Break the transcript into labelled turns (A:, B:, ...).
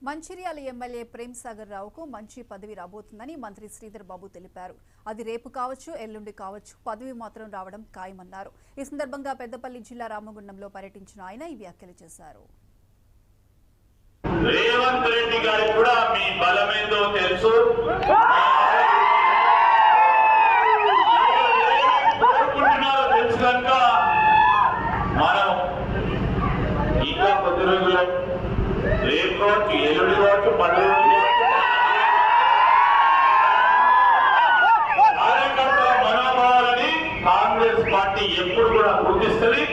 A: Mancherial MLA Prem Sagar రావుకు మంచి పదవి రాబోతుందని మంత్రి శ్రీధర్ బాబు తెలిపారు. అది రేపు కావచ్చు, ఎల్లుండి కావచ్చు, పదవి మాత్రం రావడం ఖాయమన్నారు. ఈ సందర్భంగా పెద్దపల్లి జిల్లా రామగుండంలో పర్యటించిన ఆయన ఈ వ్యాఖ్యలు చేశారు.
B: రేవంత్ రెడ్డి గారికి కూడా మీ బలమేందో తెలుసు. కోరుకుంటున్నారో తెలుసు కనుక మనం ఇంకా కొద్ది రోజులు రేపు కావచ్చు, ఎల్లుండి కావచ్చు, 10 రోజులు కార్యకర్తల మనోభావాలని కాంగ్రెస్ పార్టీ ఎప్పుడు కూడా గుర్తిస్తుంది.